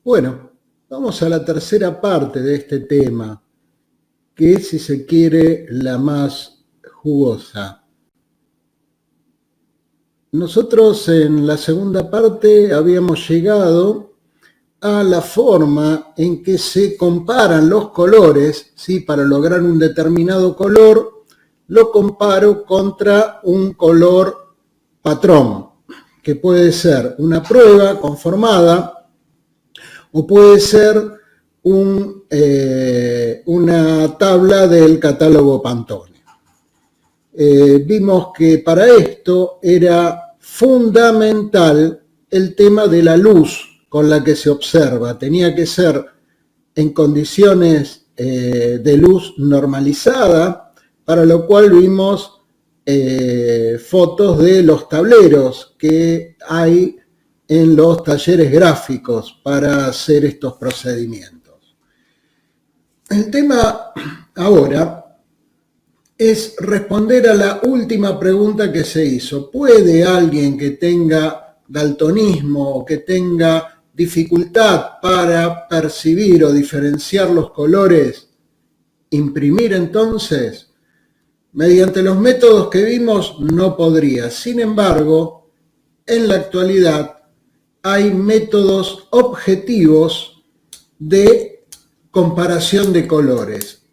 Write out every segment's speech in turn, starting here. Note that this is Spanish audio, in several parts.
Bueno, vamos a la tercera parte de este tema, que es, si se quiere, la más jugosa. Nosotros en la segunda parte habíamos llegado a la forma en que se comparan los colores, ¿sí? Para lograr un determinado color, lo comparo contra un color patrón, que puede ser una prueba conformada o puede ser una tabla del catálogo Pantone. Vimos que para esto era fundamental el tema de la luz con la que se observa. Tenía que ser en condiciones de luz normalizada, para lo cual vimos fotos de los tableros que hay en los talleres gráficos para hacer estos procedimientos. El tema ahora es responder a la última pregunta que se hizo. ¿Puede alguien que tenga daltonismo o que tenga dificultad para percibir o diferenciar los colores imprimir entonces? Mediante los métodos que vimos no podría. Sin embargo, en la actualidad hay métodos objetivos de comparación de colores.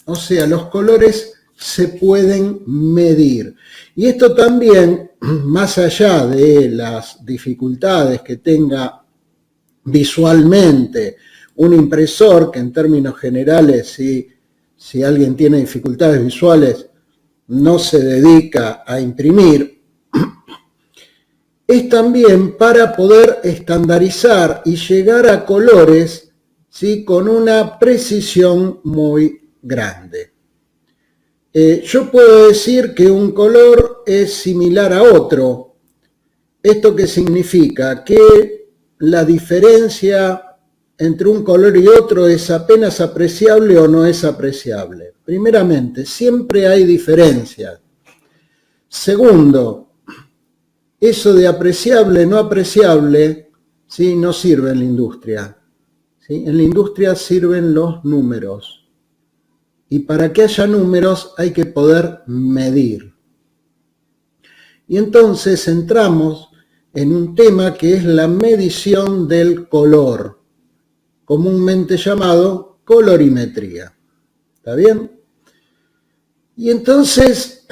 O sea, los colores se pueden medir. Y esto también, más allá de las dificultades que tenga visualmente un impresor, que en términos generales, si alguien tiene dificultades visuales, no se dedica a imprimir, es también para poder estandarizar y llegar a colores, ¿sí? Con una precisión muy grande. Yo puedo decir que un color es similar a otro. ¿Esto qué significa? Que la diferencia entre un color y otro es apenas apreciable o no es apreciable. Primeramente, siempre hay diferencias. Segundo, eso de apreciable, no apreciable, ¿sí? No sirve en la industria. ¿Sí? En la industria sirven los números. Y para que haya números hay que poder medir. Y entonces entramos en un tema que es la medición del color, comúnmente llamado colorimetría. ¿Está bien? Y entonces,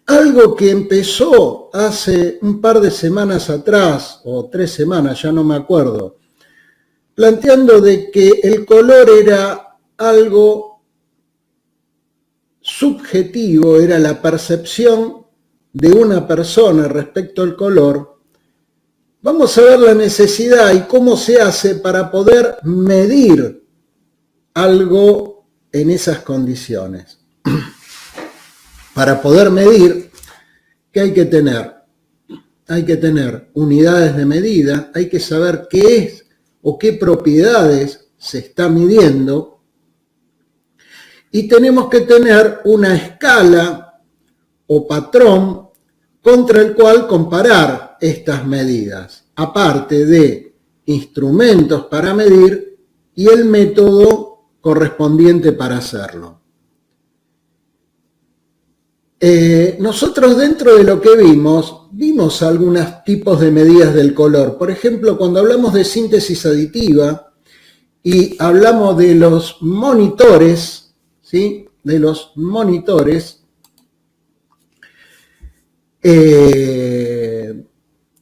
algo que empezó hace un par de semanas atrás, o 3 semanas, ya no me acuerdo, planteando de que el color era algo subjetivo, era la percepción de una persona respecto al color. Vamos a ver la necesidad y cómo se hace para poder medir algo en esas condiciones. Para poder medir, ¿qué hay que tener? Hay que tener unidades de medida, hay que saber qué es o qué propiedades se está midiendo, y tenemos que tener una escala o patrón contra el cual comparar estas medidas, aparte de instrumentos para medir y el método correspondiente para hacerlo. Nosotros, dentro de lo que vimos algunos tipos de medidas del color. Por ejemplo, cuando hablamos de síntesis aditiva y hablamos de los monitores, ¿sí? De los monitores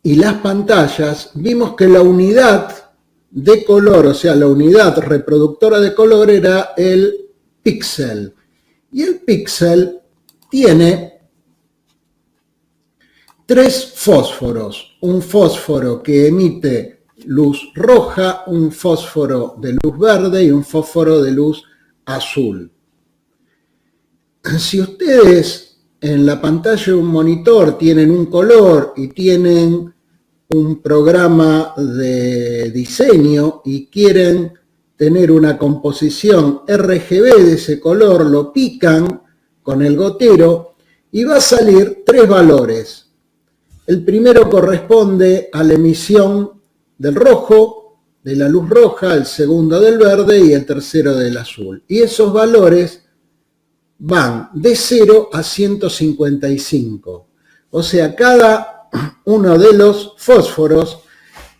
y las pantallas, vimos que la unidad de color, o sea, la unidad reproductora de color era el píxel. Y el píxel tiene 3 fósforos, un fósforo que emite luz roja, un fósforo de luz verde y un fósforo de luz azul. Si ustedes en la pantalla de un monitor tienen un color y tienen un programa de diseño y quieren tener una composición RGB de ese color, lo pican con el gotero y va a salir 3 valores. El primero corresponde a la emisión del rojo, de la luz roja, el segundo del verde y el tercero del azul. Y esos valores van de 0 a 155. O sea, cada uno de los fósforos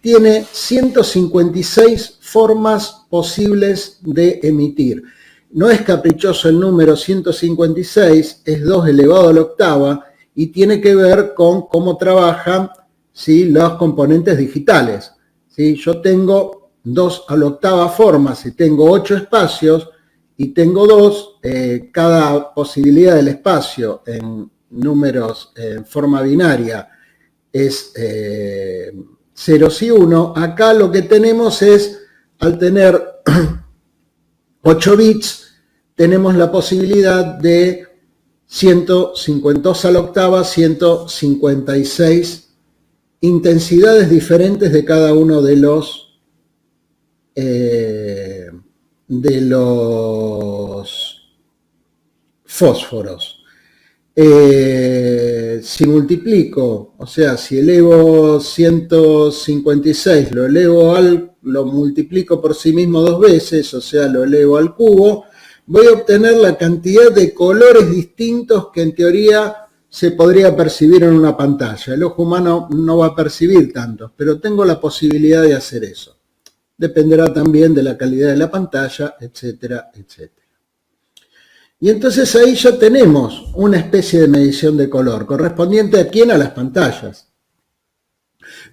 tiene 156 formas posibles de emitir. No es caprichoso el número 156, es 2 elevado a la octava y tiene que ver con cómo trabajan, ¿sí?, los componentes digitales. ¿Sí? Yo tengo 2 a la octava formas y tengo 8 espacios y tengo 2, cada posibilidad del espacio en números en forma binaria es 0 y 1. Acá lo que tenemos es, al tener 8 bits, tenemos la posibilidad de 152 a la octava, 156 intensidades diferentes de cada uno de los fósforos. Si multiplico, o sea, si elevo 156, lo multiplico por sí mismo 2 veces, o sea, lo elevo al cubo, voy a obtener la cantidad de colores distintos que en teoría se podría percibir en una pantalla. El ojo humano no va a percibir tantos, pero tengo la posibilidad de hacer eso. Dependerá también de la calidad de la pantalla, etcétera, etcétera. Y entonces ahí ya tenemos una especie de medición de color, correspondiente ¿a quién? A las pantallas.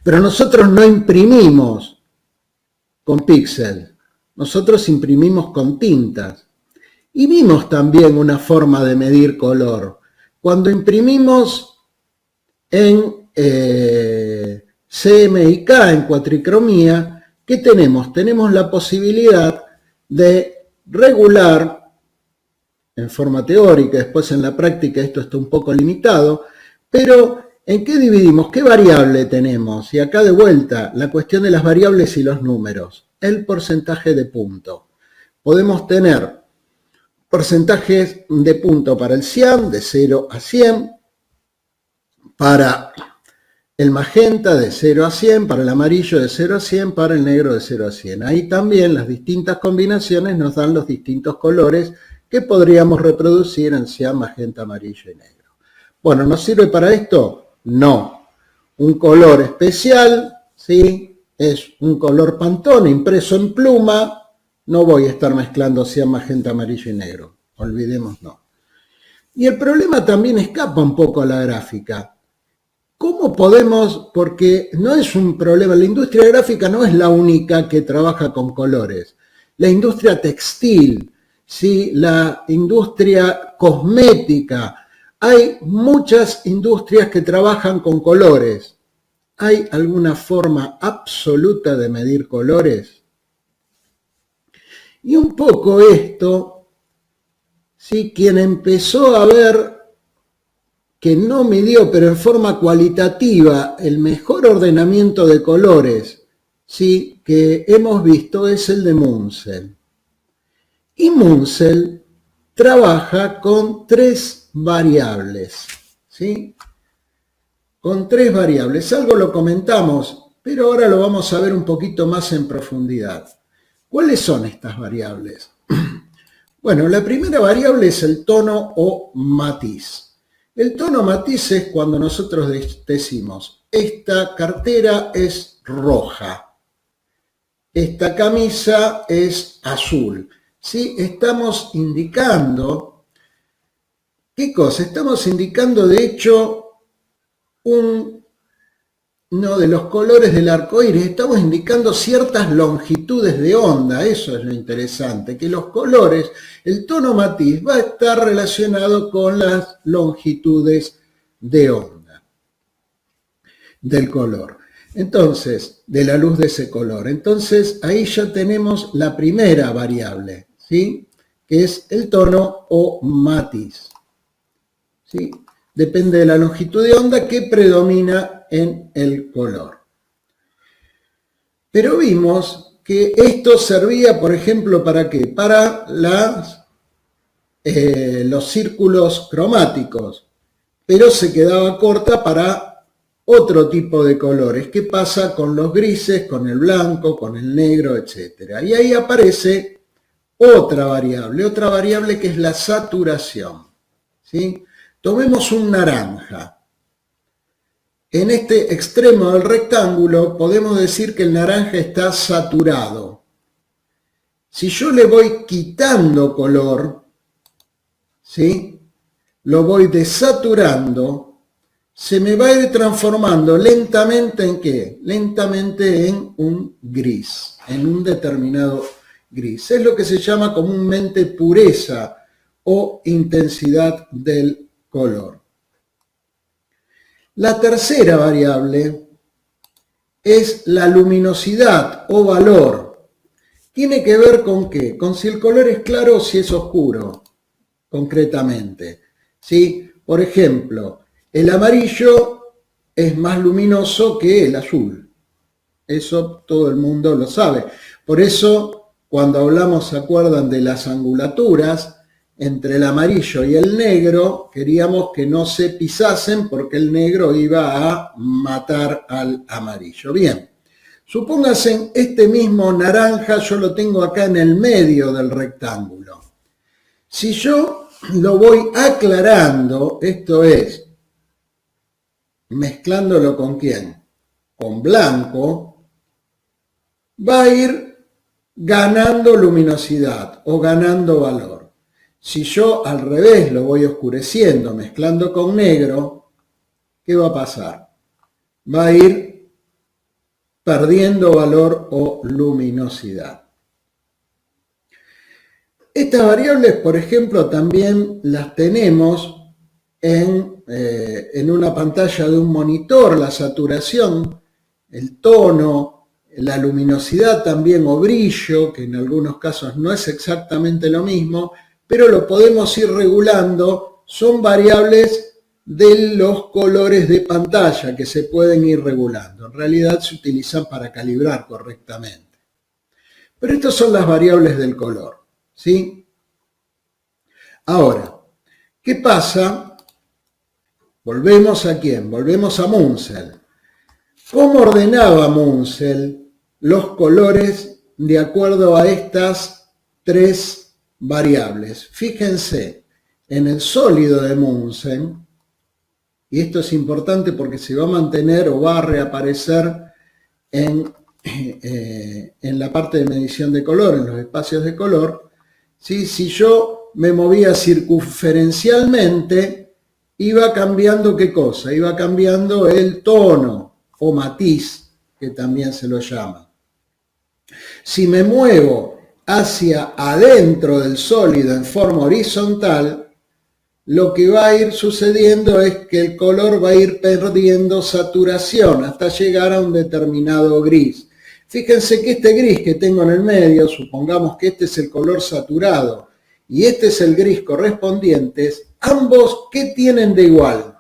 Pero nosotros no imprimimos con píxel, nosotros imprimimos con tintas. Y vimos también una forma de medir color. Cuando imprimimos en CMYK, en cuatricromía, ¿qué tenemos? Tenemos la posibilidad de regular en forma teórica, después en la práctica esto está un poco limitado, pero ¿en qué dividimos? ¿Qué variable tenemos? Y acá de vuelta, la cuestión de las variables y los números, el porcentaje de punto. Podemos tener porcentajes de punto para el cian de 0 a 100, para el magenta de 0 a 100, para el amarillo de 0 a 100, para el negro de 0 a 100. Ahí también las distintas combinaciones nos dan los distintos colores que podríamos reproducir en cian, magenta, amarillo y negro. Bueno, ¿nos sirve para esto? No. Un color especial, ¿sí?, es un color Pantone impreso en pluma. No voy a estar mezclando cian, magenta, amarillo y negro. Olvidémonos. Y el problema también escapa un poco a la gráfica. ¿Cómo podemos? Porque no es un problema. La industria gráfica no es la única que trabaja con colores. La industria textil, ¿sí?, la industria cosmética. Hay muchas industrias que trabajan con colores. ¿Hay alguna forma absoluta de medir colores? Y un poco esto, ¿sí?, quien empezó a ver que no midió, pero en forma cualitativa, el mejor ordenamiento de colores, ¿sí?, que hemos visto es el de Munsell. Y Munsell trabaja con 3 variables, ¿sí? Con 3 variables. Algo lo comentamos, pero ahora lo vamos a ver un poquito más en profundidad. ¿Cuáles son estas variables? Bueno, la primera variable es el tono o matiz. El tono matiz es cuando nosotros decimos, esta cartera es roja, esta camisa es azul. ¿Sí? Estamos indicando, ¿qué cosa? Estamos indicando, de hecho, uno de los colores del arco iris. Estamos indicando ciertas longitudes de onda. Eso es lo interesante, que los colores, el tono matiz va a estar relacionado con las longitudes de onda del color. Entonces, de la luz de ese color. Entonces, ahí ya tenemos la primera variable, ¿sí?, que es el tono o matiz. ¿Sí? Depende de la longitud de onda que predomina en el color. Pero vimos que esto servía, por ejemplo, ¿para qué? Para los círculos cromáticos, pero se quedaba corta para otro tipo de colores. ¿Qué pasa con los grises, con el blanco, con el negro, etcétera? Y ahí aparece otra variable que es la saturación, ¿sí? Tomemos un naranja. En este extremo del rectángulo podemos decir que el naranja está saturado. Si yo le voy quitando color, ¿sí?, lo voy desaturando, se me va a ir transformando lentamente ¿en qué? Lentamente en un gris, en un determinado gris. Es lo que se llama comúnmente pureza o intensidad del color. La tercera variable es la luminosidad o valor. ¿Tiene que ver con qué? Con si el color es claro o si es oscuro, concretamente, ¿sí? Por ejemplo, el amarillo es más luminoso que el azul. Eso todo el mundo lo sabe. Por eso, cuando hablamos, ¿se acuerdan de las angulaturas? Entre el amarillo y el negro, queríamos que no se pisasen porque el negro iba a matar al amarillo. Bien, supóngase este mismo naranja, yo lo tengo acá en el medio del rectángulo. Si yo lo voy aclarando, esto es, mezclándolo con ¿quién? Con blanco, va a ir ganando luminosidad o ganando valor. Si yo al revés lo voy oscureciendo, mezclando con negro, ¿qué va a pasar? Va a ir perdiendo valor o luminosidad. Estas variables, por ejemplo, también las tenemos en una pantalla de un monitor, la saturación, el tono, la luminosidad también o brillo, que en algunos casos no es exactamente lo mismo, pero lo podemos ir regulando, son variables de los colores de pantalla que se pueden ir regulando. En realidad se utilizan para calibrar correctamente. Pero estas son las variables del color, ¿sí? Ahora, ¿qué pasa? Volvemos ¿a quién? Volvemos a Munsell. ¿Cómo ordenaba Munsell los colores de acuerdo a estas tres variables? Fíjense, en el sólido de Munsell, y esto es importante porque se va a mantener o va a reaparecer en la parte de medición de color, en los espacios de color, ¿sí? Si yo me movía circunferencialmente, iba cambiando ¿qué cosa? Iba cambiando el tono o matiz, que también se lo llama. Si me muevo hacia adentro del sólido en forma horizontal, lo que va a ir sucediendo es que el color va a ir perdiendo saturación hasta llegar a un determinado gris. Fíjense que este gris que tengo en el medio, supongamos que este es el color saturado y este es el gris correspondiente, ambos, ¿qué tienen de igual?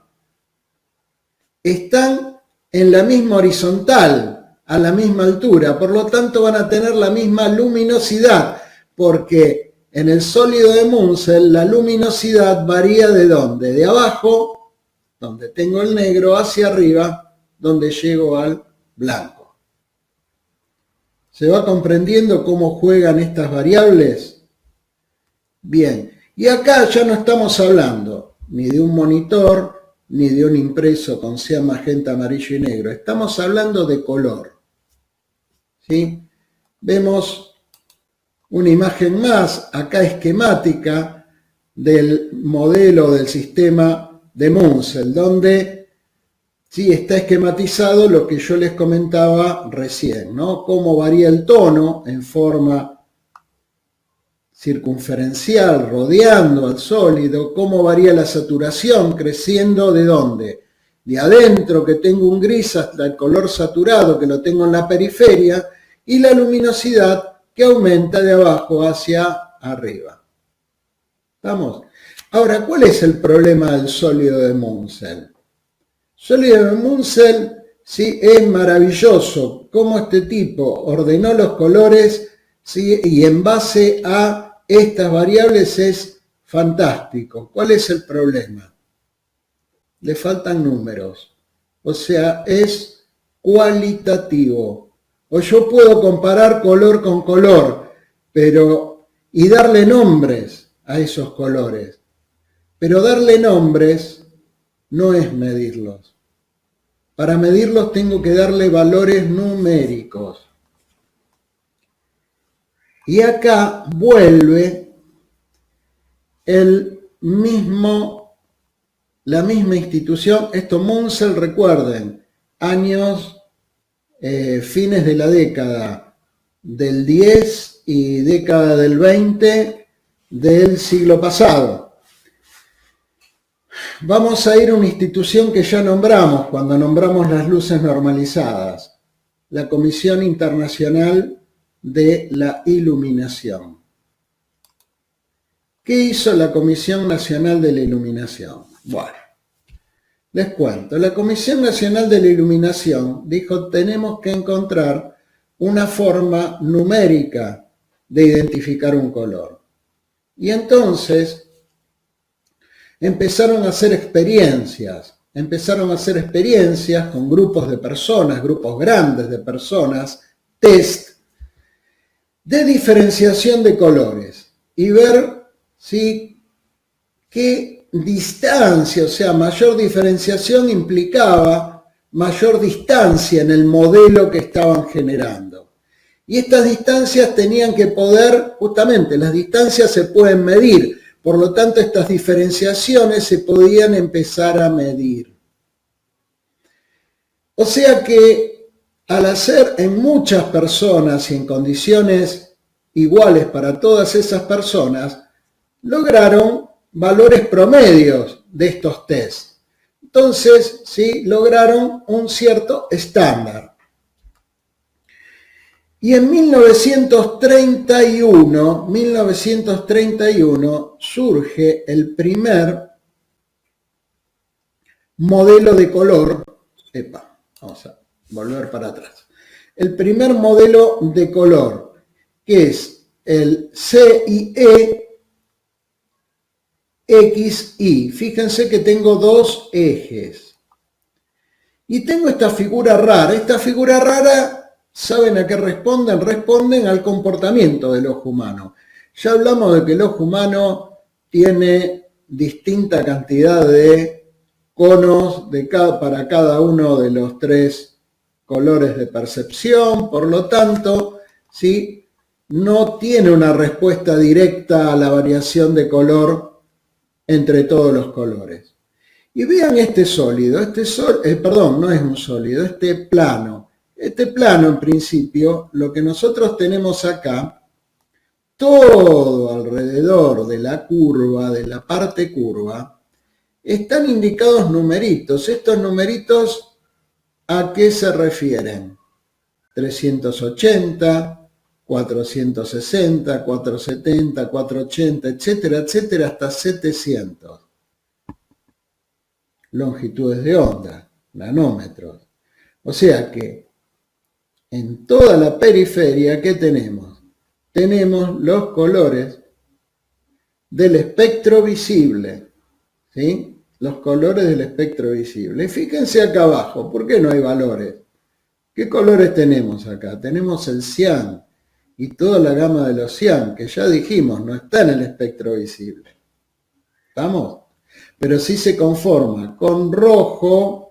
Están en la misma horizontal, a la misma altura, por lo tanto van a tener la misma luminosidad, porque en el sólido de Munsell la luminosidad varía ¿de dónde? De abajo, donde tengo el negro, hacia arriba, donde llego al blanco. ¿Se va comprendiendo cómo juegan estas variables? Bien, y acá ya no estamos hablando ni de un monitor, ni de un impreso con cian, magenta, amarillo y negro. Estamos hablando de color. ¿Sí? Vemos una imagen más, acá esquemática, del modelo del sistema de Munsell, donde sí está esquematizado lo que yo les comentaba recién, ¿no? Cómo varía el tono en forma circunferencial, rodeando al sólido, cómo varía la saturación, creciendo ¿de dónde? De adentro, que tengo un gris, hasta el color saturado, que lo tengo en la periferia, y la luminosidad que aumenta de abajo hacia arriba. ¿Estamos? Ahora, ¿cuál es el problema del sólido de Munsell? El sólido de Munsell, sí, es maravilloso, cómo este tipo ordenó los colores, sí, y en base a estas variables es fantástico. ¿Cuál es el problema? Le faltan números. O sea, es cualitativo. O yo puedo comparar color con color, y darle nombres a esos colores. Pero darle nombres no es medirlos. Para medirlos tengo que darle valores numéricos. Y acá vuelve la misma institución. Esto Munsell, recuerden, años, fines de la década del 10 y década del 20 del siglo pasado. Vamos a ir a una institución que ya nombramos cuando nombramos las luces normalizadas, la Comisión Internacional de la Iluminación. ¿Qué hizo la Comisión Nacional de la Iluminación? Bueno, les cuento. La Comisión Nacional de la Iluminación dijo: tenemos que encontrar una forma numérica de identificar un color. Y entonces empezaron a hacer experiencias con grupos de personas, grupos grandes de personas, test de diferenciación de colores y ver qué distancia, o sea, mayor diferenciación implicaba mayor distancia en el modelo que estaban generando. Y estas distancias tenían que poder, justamente, las distancias se pueden medir, por lo tanto estas diferenciaciones se podían empezar a medir. O sea que al hacer en muchas personas y en condiciones iguales para todas esas personas, lograron valores promedios de estos test. Entonces, sí, lograron un cierto estándar. Y en 1931 surge el primer modelo de color. Vamos a volver para atrás. El primer modelo de color, que es el CIE-XI. Fíjense que tengo dos ejes. Y tengo esta figura rara. Esta figura rara, ¿saben a qué responden? Responden al comportamiento del ojo humano. Ya hablamos de que el ojo humano tiene distinta cantidad de conos para cada uno de los tres colores de percepción, por lo tanto, ¿sí?, no tiene una respuesta directa a la variación de color entre todos los colores. Y vean este sólido, no es un sólido, este plano. Este plano, en principio, lo que nosotros tenemos acá, todo alrededor de la curva, de la parte curva, están indicados numeritos. Estos numeritos, ¿a qué se refieren? 380, 460, 470, 480, etcétera, etcétera, hasta 700. Longitudes de onda, nanómetros. O sea que en toda la periferia, ¿qué tenemos? Tenemos los colores del espectro visible, ¿sí? Los colores del espectro visible. Fíjense acá abajo, ¿por qué no hay valores? ¿Qué colores tenemos acá? Tenemos el cian y toda la gama de los cian, que ya dijimos, no está en el espectro visible. ¿Estamos? Pero sí se conforma con rojo,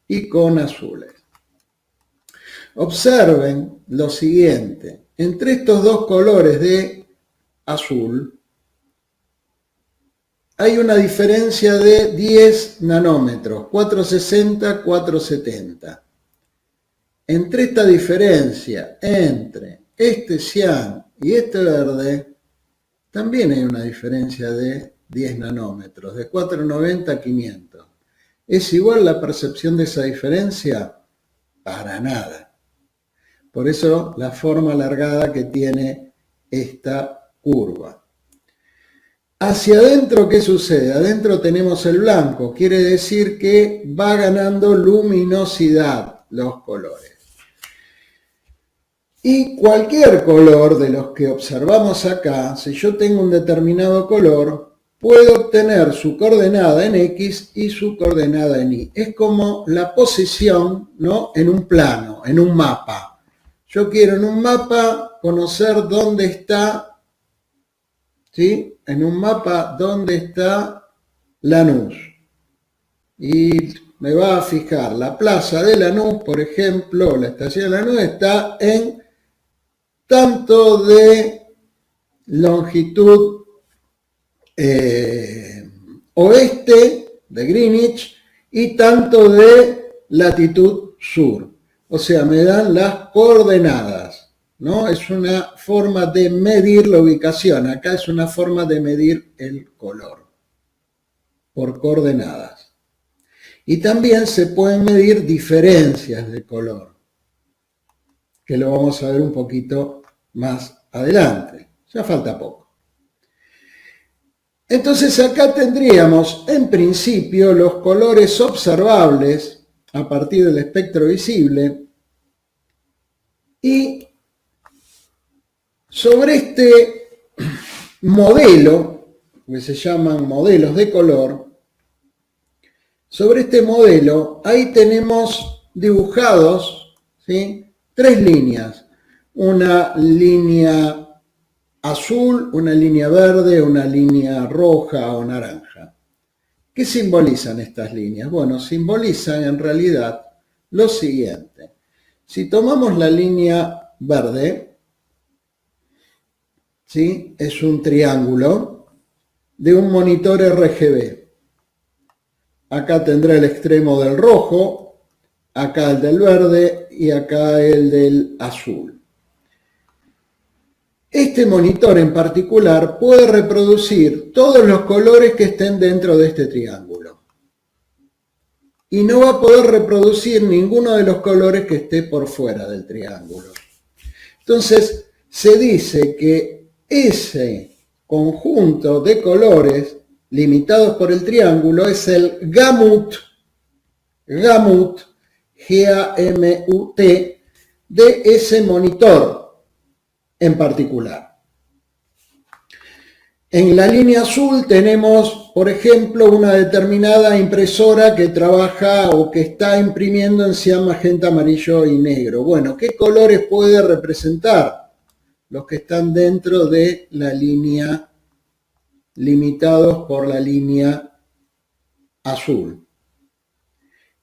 y con azules. Observen lo siguiente. Entre estos dos colores de azul hay una diferencia de 10 nanómetros, 460, 470. Entre esta diferencia entre este cian y este verde, también hay una diferencia de 10 nanómetros, de 490 a 500. ¿Es igual la percepción de esa diferencia? Para nada. Por eso la forma alargada que tiene esta curva. Hacia adentro, ¿qué sucede? Adentro tenemos el blanco, quiere decir que va ganando luminosidad los colores. Y cualquier color de los que observamos acá, si yo tengo un determinado color, puedo obtener su coordenada en X y su coordenada en Y. Es como la posición, ¿no?, en un plano, en un mapa. Yo quiero en un mapa conocer dónde está, ¿sí?, en un mapa dónde está Lanús. Y me va a fijar la plaza de Lanús, por ejemplo, la estación de Lanús está en tanto de longitud oeste de Greenwich y tanto de latitud sur. O sea, me dan las coordenadas, ¿no? Es una forma de medir la ubicación. Acá es una forma de medir el color por coordenadas. Y también se pueden medir diferencias de color, que lo vamos a ver un poquito más adelante. Ya falta poco. Entonces acá tendríamos en principio los colores observables a partir del espectro visible y sobre este modelo, que se llaman modelos de color, sobre este modelo ahí tenemos dibujados, ¿sí?, tres líneas. Una línea azul, una línea verde, una línea roja o naranja. ¿Qué simbolizan estas líneas? Bueno, simbolizan en realidad lo siguiente. Si tomamos la línea verde, ¿sí?, es un triángulo de un monitor RGB. Acá tendrá el extremo del rojo, acá el del verde y acá el del azul. Este monitor en particular puede reproducir todos los colores que estén dentro de este triángulo. Y no va a poder reproducir ninguno de los colores que esté por fuera del triángulo. Entonces, se dice que ese conjunto de colores limitados por el triángulo es el gamut, G-A-M-U-T, de ese monitor en particular. En la línea azul tenemos, por ejemplo, una determinada impresora que trabaja o que está imprimiendo en cian, magenta, amarillo y negro. Bueno, ¿qué colores puede representar? Los que están dentro de la línea, limitados por la línea azul.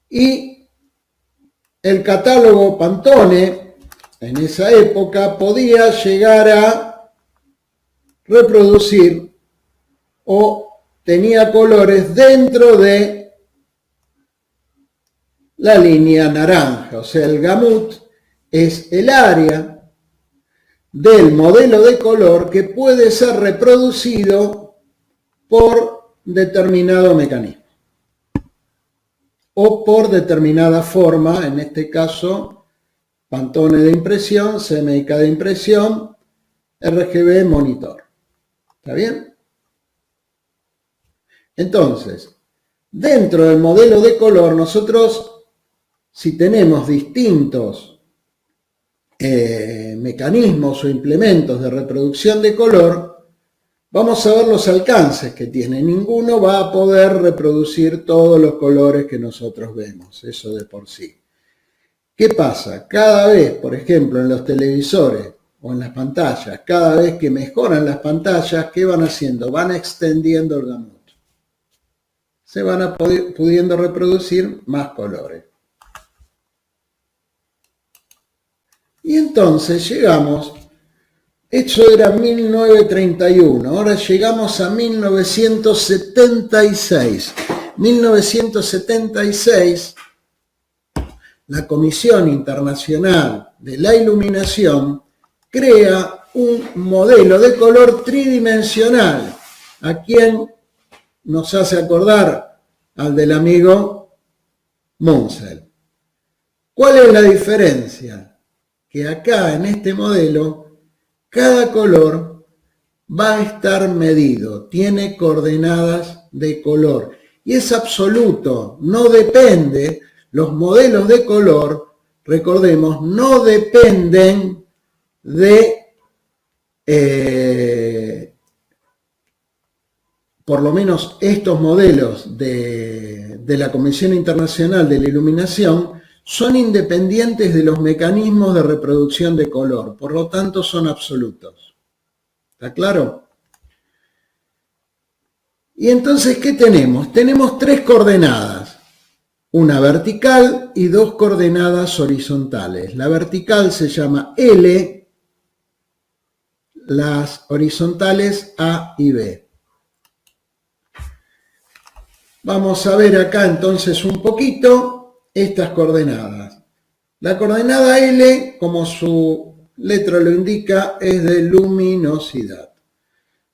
Y el catálogo Pantone en esa época podía llegar a reproducir o tenía colores dentro de la línea naranja. O sea, el gamut es el área del modelo de color que puede ser reproducido por determinado mecanismo o por determinada forma, en este caso Pantone de impresión, CMYK de impresión, RGB monitor. ¿Está bien? Entonces, dentro del modelo de color, nosotros, si tenemos distintos mecanismos o implementos de reproducción de color, vamos a ver los alcances que tiene. Ninguno va a poder reproducir todos los colores que nosotros vemos, eso de por sí. ¿Qué pasa? Cada vez, por ejemplo, en los televisores o en las pantallas, cada vez que mejoran las pantallas, ¿qué van haciendo? Van extendiendo el gamut. Se van pudiendo reproducir más colores. Y entonces llegamos, esto era 1931, ahora llegamos a 1976. 1976, la Comisión Internacional de la Iluminación crea un modelo de color tridimensional. ¿A quién nos hace acordar? Al del amigo Munsell. ¿Cuál es la diferencia? Que acá en este modelo cada color va a estar medido, tiene coordenadas de color y es absoluto, no depende, los modelos de color, recordemos, no dependen de por lo menos estos modelos de la Convención Internacional de la Iluminación, son independientes de los mecanismos de reproducción de color, por lo tanto son absolutos. ¿Está claro? Y entonces, ¿qué tenemos? Tenemos tres coordenadas, una vertical y dos coordenadas horizontales. La vertical se llama L, las horizontales A y B. Vamos a ver acá entonces un poquito estas coordenadas. La coordenada L, como su letra lo indica, es de luminosidad.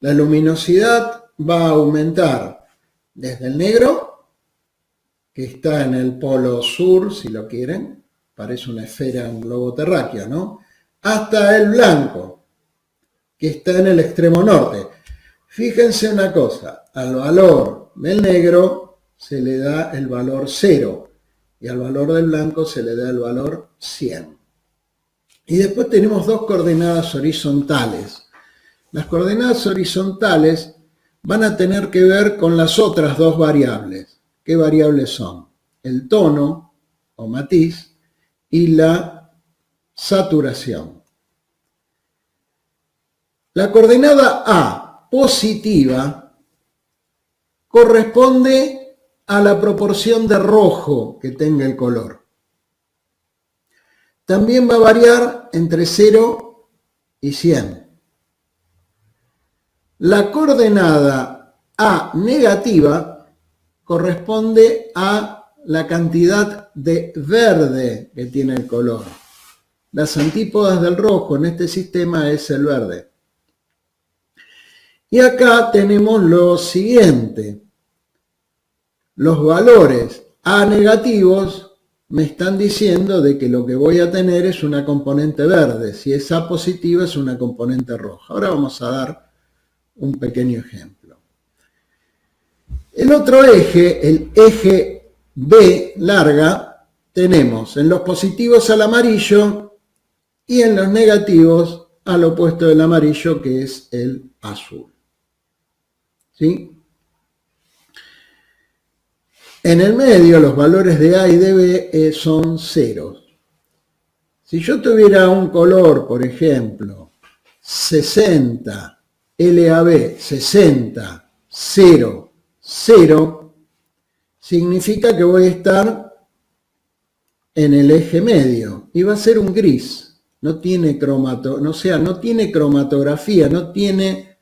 La luminosidad va a aumentar desde el negro, que está en el polo sur, si lo quieren, parece una esfera, un globo terráqueo, ¿no? Hasta el blanco, que está en el extremo norte. Fíjense una cosa, al valor del negro se le da el valor 0 y al valor del blanco se le da el valor 100. Y después tenemos dos coordenadas horizontales. Las coordenadas horizontales van a tener que ver con las otras dos variables. ¿Qué variables son? El tono o matiz y la saturación. La coordenada A positiva corresponde a la proporción de rojo que tenga el color. También va a variar entre 0 y 100. La coordenada A negativa corresponde a la cantidad de verde que tiene el color. Las antípodas del rojo en este sistema es el verde. Y acá tenemos lo siguiente. Los valores A negativos me están diciendo de que lo que voy a tener es una componente verde. Si es A positiva es una componente roja. Ahora vamos a dar un pequeño ejemplo. El otro eje, el eje B larga, tenemos en los positivos al amarillo y en los negativos al opuesto del amarillo, que es el azul. ¿Sí? En el medio los valores de A y de B son ceros. Si yo tuviera un color, por ejemplo, 60, LAB 60, 0, 0, significa que voy a estar en el eje medio y va a ser un gris. No tiene no tiene cromatografía, no tiene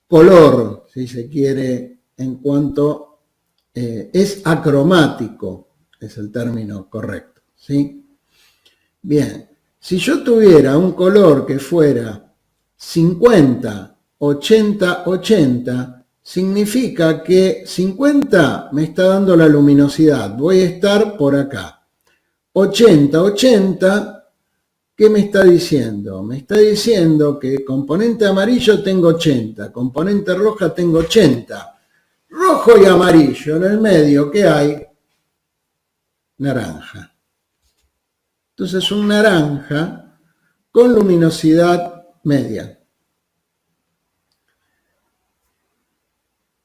color, si se quiere, en cuanto es acromático, es el término correcto, ¿sí? Bien, si yo tuviera un color que fuera 50, 80, 80, significa que 50 me está dando la luminosidad, voy a estar por acá. 80, 80, ¿qué me está diciendo? Me está diciendo que componente amarillo tengo 80, componente roja tengo 80. Rojo y amarillo, en el medio, ¿qué hay? Naranja. Entonces un naranja con luminosidad media.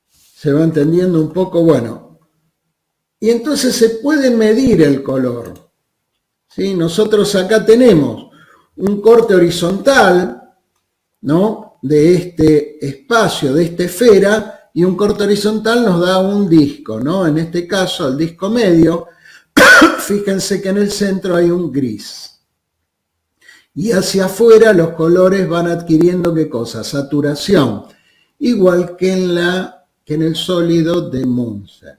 ¿Se va entendiendo un poco? Bueno, y entonces se puede medir el color. ¿Sí? Nosotros acá tenemos un corte horizontal, ¿no?, de este espacio, de esta esfera, y un corte horizontal nos da un disco, ¿no? En este caso, el disco medio, fíjense que en el centro hay un gris. Y hacia afuera los colores van adquiriendo, ¿qué cosa? Saturación, igual que en el sólido de Munzer.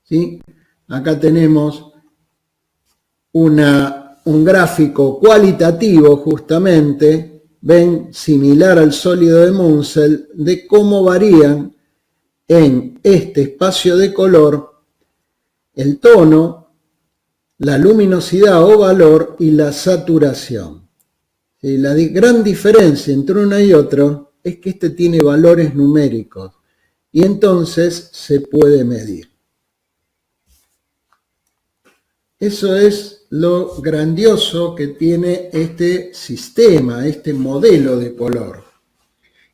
¿Sí? Acá tenemos un gráfico cualitativo, justamente, ven, similar al sólido de Munsell, de cómo varían en este espacio de color el tono, la luminosidad o valor y la saturación. ¿Sí? La gran diferencia entre uno y otro es que este tiene valores numéricos y entonces se puede medir. Eso es lo grandioso que tiene este sistema, este modelo de color.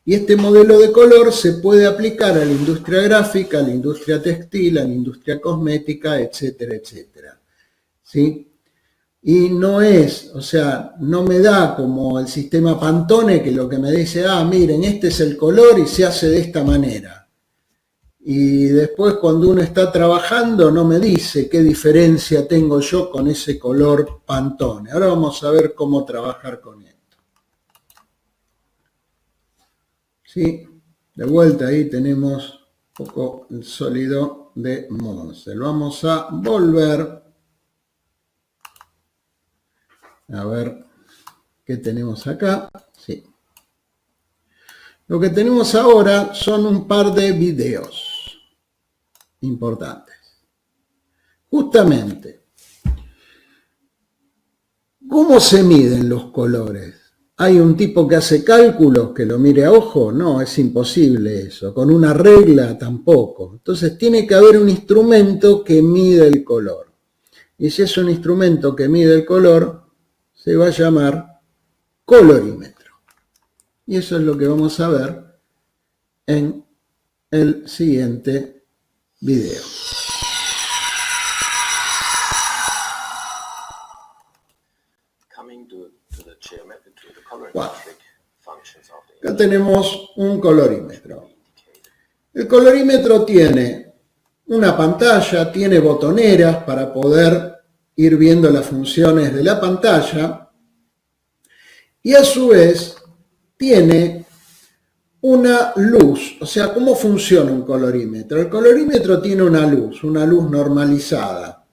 Y este modelo de color se puede aplicar a la industria gráfica, a la industria textil, a la industria cosmética, etcétera, etcétera. ¿Sí? Y no es, o sea, no me da como el sistema Pantone que lo que me dice, miren, este es el color y se hace de esta manera. Y después cuando uno está trabajando no me dice qué diferencia tengo yo con ese color Pantone. Ahora vamos a ver cómo trabajar con esto. ¿Sí? De vuelta ahí tenemos un poco el sólido de Monsell. Vamos a volver a ver qué tenemos acá. Sí. Lo que tenemos ahora son un par de videos importantes. Justamente, ¿cómo se miden los colores? ¿Hay un tipo que hace cálculos que lo mire a ojo? No, es imposible eso. Con una regla tampoco. Entonces tiene que haber un instrumento que mide el color. Y si es un instrumento que mide el color, se va a llamar colorímetro. Y eso es lo que vamos a ver en el siguiente video. Bueno, acá tenemos un colorímetro. El colorímetro tiene una pantalla, tiene botoneras para poder ir viendo las funciones de la pantalla y a su vez tiene una luz. O sea, ¿cómo funciona un colorímetro? El colorímetro tiene una luz normalizada.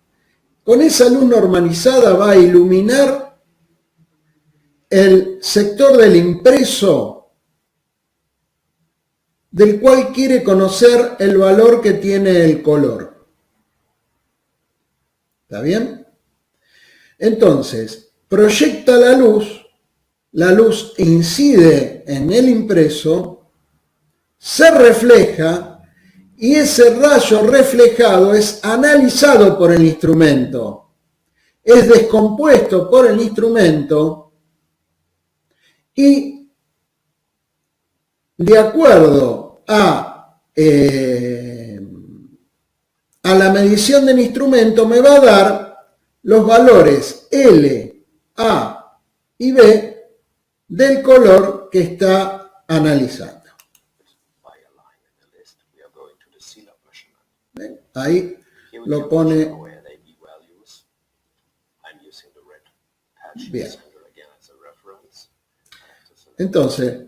Con esa luz normalizada va a iluminar el sector del impreso del cual quiere conocer el valor que tiene el color. ¿Está bien? Entonces, proyecta la luz incide en el impreso, se refleja y ese rayo reflejado es analizado por el instrumento, es descompuesto por el instrumento y de acuerdo a la medición del instrumento me va a dar los valores L, A y B del color que está analizando. ¿Ven? Ahí lo pone bien. Entonces,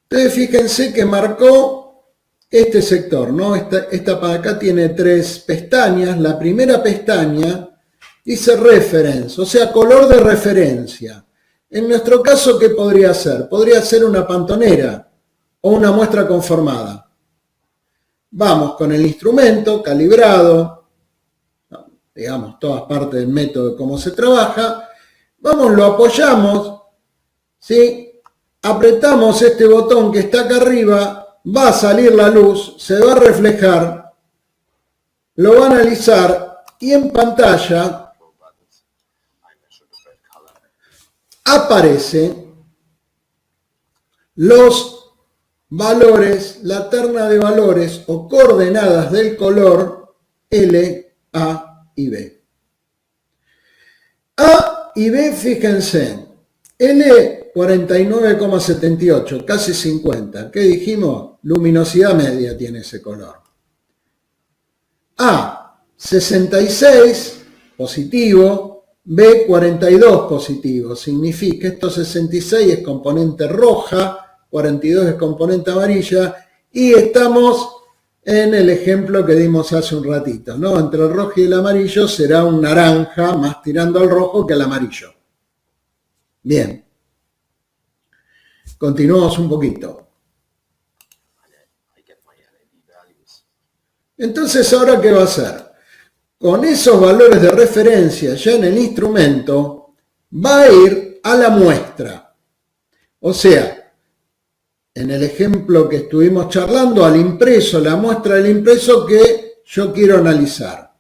ustedes fíjense que marcó este sector, ¿no? Esta para acá tiene 3 pestañas. La primera pestaña dice reference, o sea, color de referencia. En nuestro caso, ¿qué podría ser? Podría ser una pantonera o una muestra conformada. Vamos con el instrumento calibrado, digamos, todas partes del método de cómo se trabaja. Vamos, lo apoyamos, ¿sí? Apretamos este botón que está acá arriba, va a salir la luz, se va a reflejar, lo va a analizar y en pantalla aparece los valores, la terna de valores o coordenadas del color L, A y B. A y B, fíjense, L 49,78, casi 50. ¿Qué dijimos? Luminosidad media tiene ese color. A, 66, positivo. B, 42, positivo. Significa que esto 66 es componente roja, 42 es componente amarilla, y estamos en el ejemplo que dimos hace un ratito, ¿no? Entre el rojo y el amarillo será un naranja, más tirando al rojo que al amarillo. Bien. Continuamos un poquito. Entonces, ¿ahora qué va a hacer? Con esos valores de referencia ya en el instrumento, va a ir a la muestra. O sea, en el ejemplo que estuvimos charlando, al impreso, la muestra del impreso que yo quiero analizar.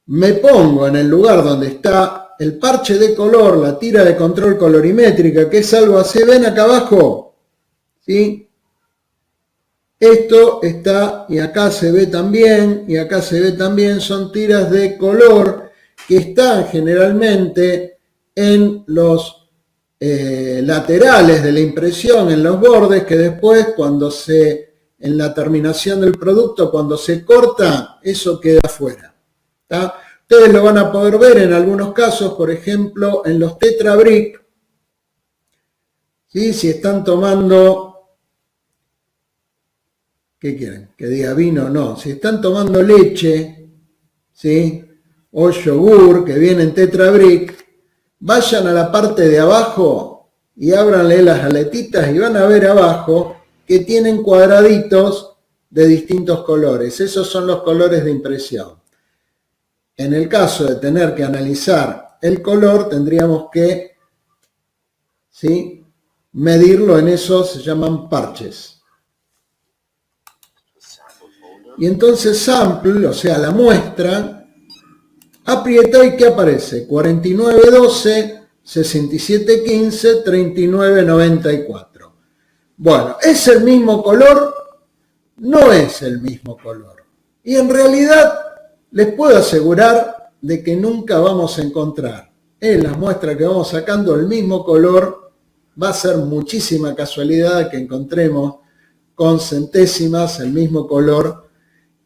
Me pongo en el lugar donde está el parche de color, la tira de control colorimétrica, que es algo así, ven acá abajo, ¿sí? Esto está, y acá se ve también, son tiras de color que están generalmente en los laterales de la impresión, en los bordes, que después en la terminación del producto, cuando se corta, eso queda afuera. ¿Tá? Ustedes lo van a poder ver en algunos casos, por ejemplo, en los Tetra Brick, ¿sí? Si están tomando, ¿qué quieren? ¿Que diga vino? No. Si están tomando leche, ¿sí? O yogur, que viene en Tetra Brick, vayan a la parte de abajo y ábranle las aletitas y van a ver abajo que tienen cuadraditos de distintos colores. Esos son los colores de impresión. En el caso de tener que analizar el color, tendríamos que, ¿sí?, medirlo en esos, se llaman parches. Y entonces sample, o sea, la muestra, aprieta y ¿qué aparece? 4912, 6715, 3994. Bueno, ¿es el mismo color? No es el mismo color. Y en realidad les puedo asegurar de que nunca vamos a encontrar en las muestras que vamos sacando el mismo color. Va a ser muchísima casualidad que encontremos con centésimas el mismo color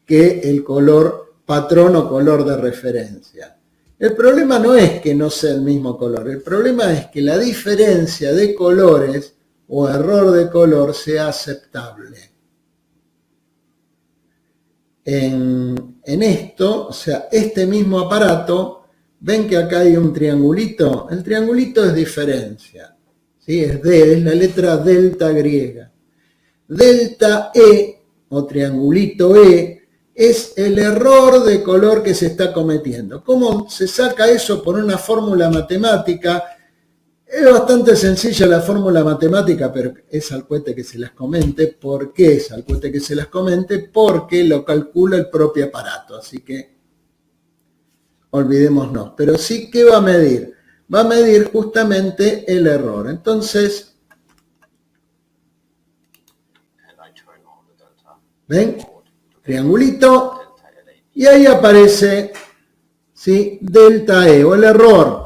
que el color patrón o color de referencia. El problema no es que no sea el mismo color, el problema es que la diferencia de colores o error de color sea aceptable. En esto, o sea, este mismo aparato, ven que acá hay un triangulito. El triangulito es diferencia, ¿sí? Es la letra delta griega. Delta E, o triangulito E, es el error de color que se está cometiendo. ¿Cómo se saca eso? Por una fórmula matemática. Es bastante sencilla la fórmula matemática, pero es al cohete que se las comente. ¿Por qué es al cohete que se las comente? Porque lo calcula el propio aparato. Así que olvidémonos. Pero sí, ¿qué va a medir? Va a medir justamente el error. Entonces, ¿ven? Triangulito. Y ahí aparece, ¿sí?, delta E, o el error.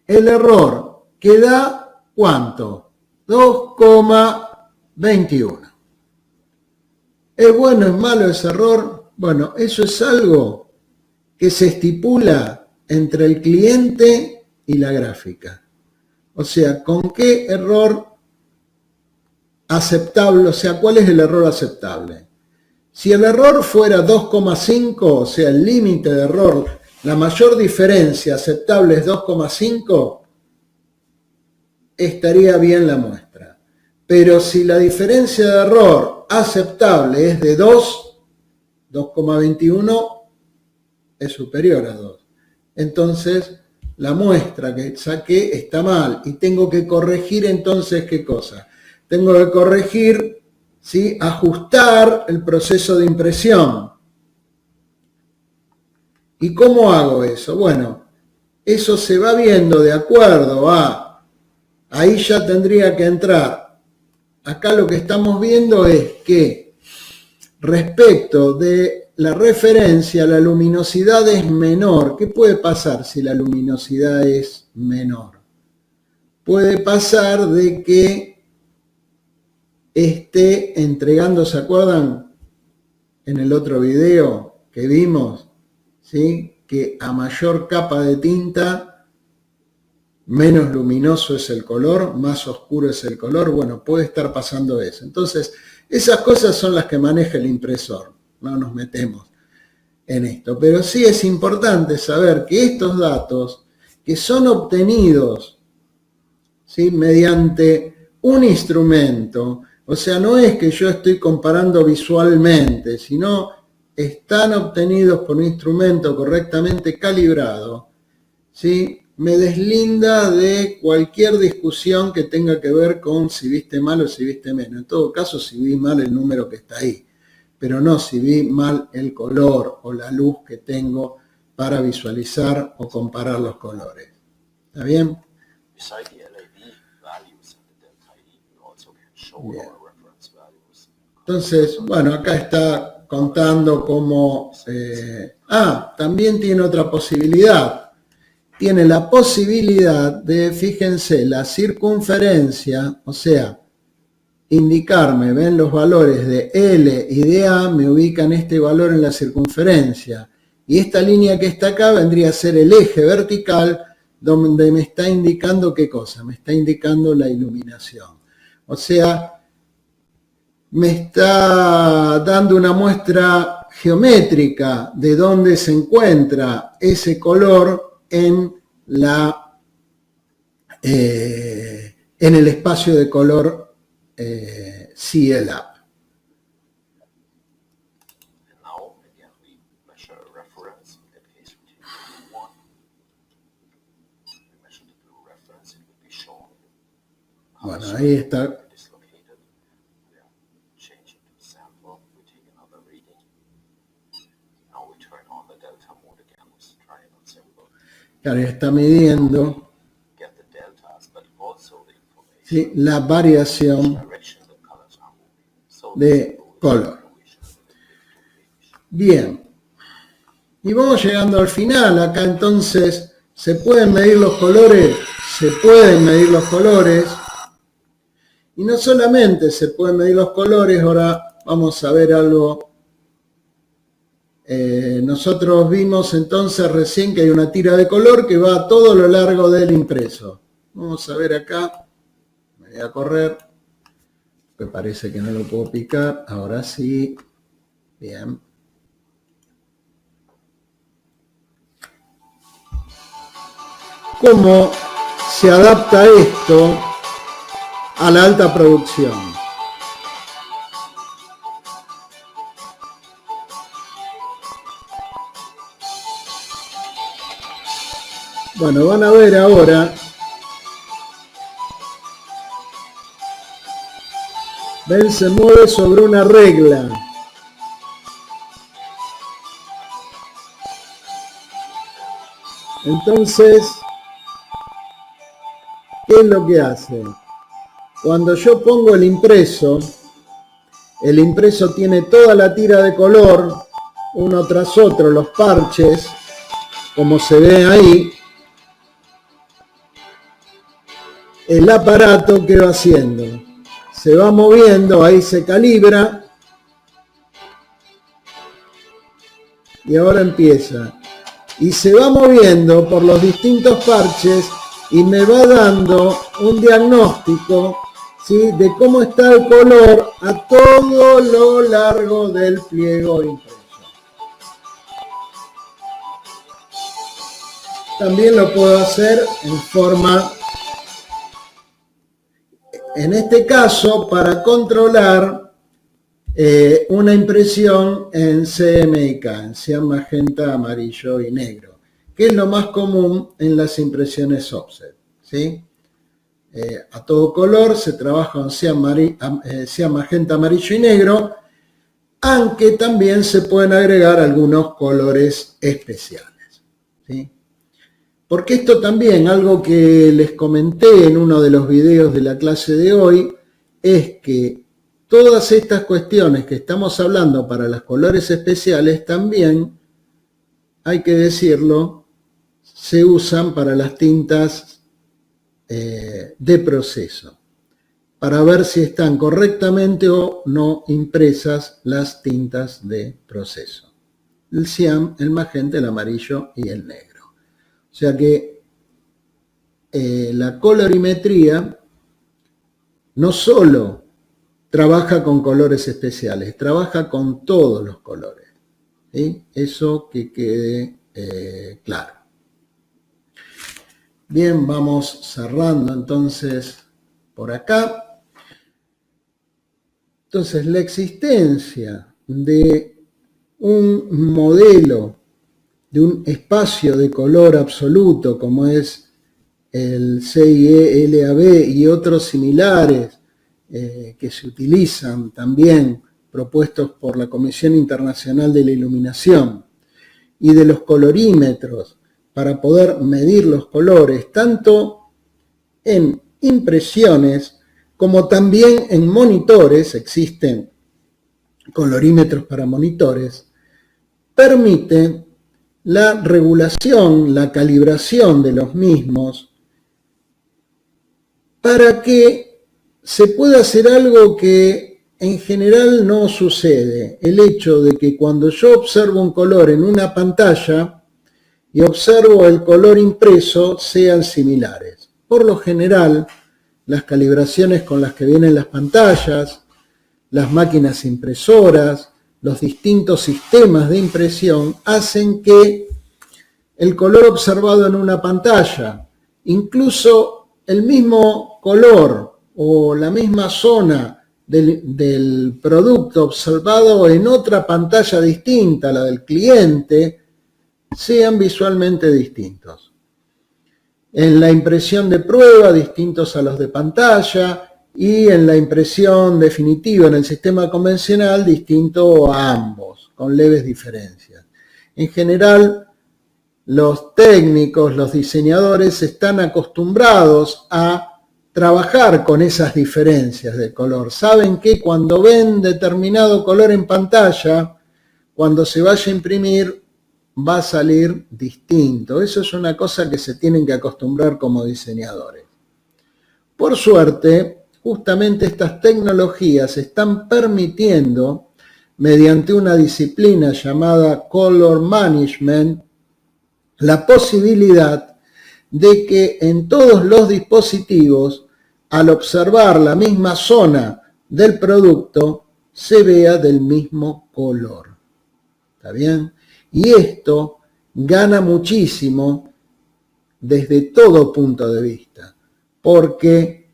El error que da, ¿cuánto? 2,21. ¿Es bueno, es malo ese error? Bueno, eso es algo que se estipula entre el cliente y la gráfica. O sea, ¿con qué error aceptable? O sea, ¿cuál es el error aceptable? Si el error fuera 2,5, o sea, el límite de error, la mayor diferencia aceptable es 2,5, estaría bien la muestra. Pero si la diferencia de error aceptable es de 2,21 es superior a 2. Entonces, la muestra que saqué está mal y tengo que corregir. Entonces, ¿qué cosa? Tengo que corregir, ¿sí?, ajustar el proceso de impresión. ¿Y cómo hago eso? Bueno, eso se va viendo de acuerdo a... Ahí ya tendría que entrar. Acá lo que estamos viendo es que respecto de la referencia, la luminosidad es menor. ¿Qué puede pasar si la luminosidad es menor? Puede pasar de que esté entregando, ¿se acuerdan en el otro video que vimos? ¿Sí? Que a mayor capa de tinta, menos luminoso es el color, más oscuro es el color. Bueno, puede estar pasando eso. Entonces, esas cosas son las que maneja el impresor. No nos metemos en esto. Pero sí es importante saber que estos datos, que son obtenidos, ¿sí?, mediante un instrumento, o sea, no es que yo estoy comparando visualmente, sino están obtenidos por un instrumento correctamente calibrado, ¿sí?, me deslinda de cualquier discusión que tenga que ver con si viste mal o si viste menos. En todo caso, si vi mal el número que está ahí, pero no si vi mal el color o la luz que tengo para visualizar o comparar los colores. ¿Está bien? Bien. Entonces, bueno, acá está contando cómo... también tiene otra posibilidad. Tiene la posibilidad de, fíjense, la circunferencia, o sea, indicarme, ven los valores de L y de A, me ubican este valor en la circunferencia. Y esta línea que está acá vendría a ser el eje vertical, donde me está indicando ¿qué cosa? Me está indicando la iluminación. O sea, me está dando una muestra geométrica de dónde se encuentra ese color en el espacio de color CLUP. Bueno, ahí está. Claro, está midiendo, ¿sí?, la variación de color. Bien. Y vamos llegando al final. Acá entonces, ¿se pueden medir los colores? Se pueden medir los colores. Y no solamente se pueden medir los colores, ahora vamos a ver algo. Nosotros vimos entonces recién que hay una tira de color que va a todo lo largo del impreso. Vamos a ver acá. Me voy a correr. Me parece que no lo puedo picar. Ahora sí. Bien. ¿Cómo se adapta esto a la alta producción? Bueno, van a ver ahora. Ven, se mueve sobre una regla. Entonces, ¿qué es lo que hace? Cuando yo pongo el impreso tiene toda la tira de color, uno tras otro, los parches, como se ve ahí. El aparato, ¿qué va haciendo? Se va moviendo, ahí se calibra. Y ahora empieza. Y se va moviendo por los distintos parches y me va dando un diagnóstico, ¿sí?, de cómo está el color a todo lo largo del pliego impreso. También lo puedo hacer en forma, en este caso, para controlar una impresión en CMYK, en cian, magenta, amarillo y negro, que es lo más común en las impresiones offset, ¿sí? A todo color se trabaja en cian, magenta, amarillo y negro, aunque también se pueden agregar algunos colores especiales, ¿sí? Porque esto también, algo que les comenté en uno de los videos de la clase de hoy, es que todas estas cuestiones que estamos hablando para los colores especiales también, hay que decirlo, se usan para las tintas de proceso, para ver si están correctamente o no impresas las tintas de proceso. El cian, el magenta, el amarillo y el negro. O sea que la colorimetría no solo trabaja con colores especiales, trabaja con todos los colores, ¿sí? Eso que quede claro. Bien, vamos cerrando entonces por acá. Entonces, la existencia de un modelo, de un espacio de color absoluto como es el CIE-LAB y otros similares que se utilizan también, propuestos por la Comisión Internacional de la Iluminación, y de los colorímetros para poder medir los colores, tanto en impresiones como también en monitores, existen colorímetros para monitores, permite la regulación, la calibración de los mismos para que se pueda hacer algo que en general no sucede. El hecho de que cuando yo observo un color en una pantalla y observo el color impreso sean similares. Por lo general, las calibraciones con las que vienen las pantallas, las máquinas impresoras, los distintos sistemas de impresión hacen que el color observado en una pantalla, incluso el mismo color o la misma zona del producto observado en otra pantalla distinta a la del cliente, sean visualmente distintos. En la impresión de prueba, distintos a los de pantalla, y en la impresión definitiva en el sistema convencional, distinto a ambos, con leves diferencias. En general, los técnicos, los diseñadores están acostumbrados a trabajar con esas diferencias de color. Saben que cuando ven determinado color en pantalla, cuando se vaya a imprimir, va a salir distinto. Eso es una cosa que se tienen que acostumbrar como diseñadores. Por suerte, justamente estas tecnologías están permitiendo, mediante una disciplina llamada Color Management, la posibilidad de que en todos los dispositivos, al observar la misma zona del producto, se vea del mismo color. ¿Está bien? Y esto gana muchísimo desde todo punto de vista, porque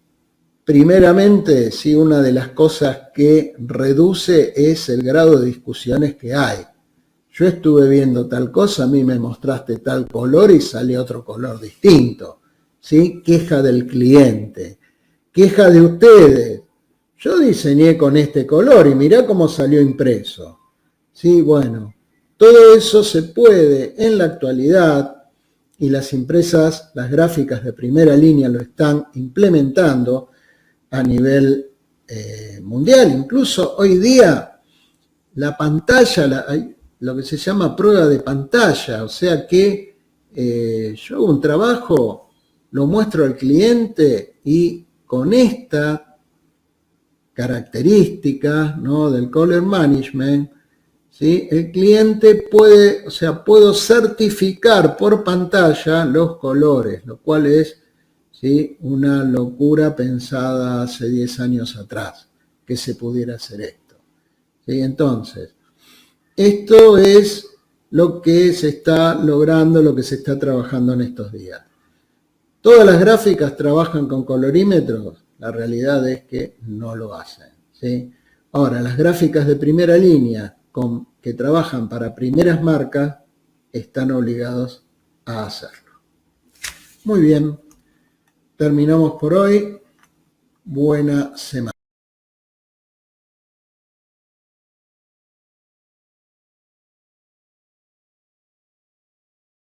primeramente, sí, una de las cosas que reduce es el grado de discusiones que hay. Yo estuve viendo tal cosa, a mí me mostraste tal color y sale otro color distinto, ¿sí? Queja del cliente, queja de ustedes. Yo diseñé con este color y mirá cómo salió impreso. Sí, bueno, todo eso se puede en la actualidad, y las empresas, las gráficas de primera línea lo están implementando a nivel mundial. Incluso hoy día la pantalla, lo que se llama prueba de pantalla, o sea que yo hago un trabajo, lo muestro al cliente y con esta característica, ¿no?, del color management, ¿sí?, el cliente puede, o sea, puedo certificar por pantalla los colores, lo cual es, ¿sí?, una locura pensada hace 10 años atrás, que se pudiera hacer esto. ¿Sí? Entonces, esto es lo que se está logrando, lo que se está trabajando en estos días. ¿Todas las gráficas trabajan con colorímetros? La realidad es que no lo hacen, ¿sí? Ahora, las gráficas de primera línea que trabajan para primeras marcas están obligados a hacerlo. Muy bien, terminamos por hoy. Buena semana.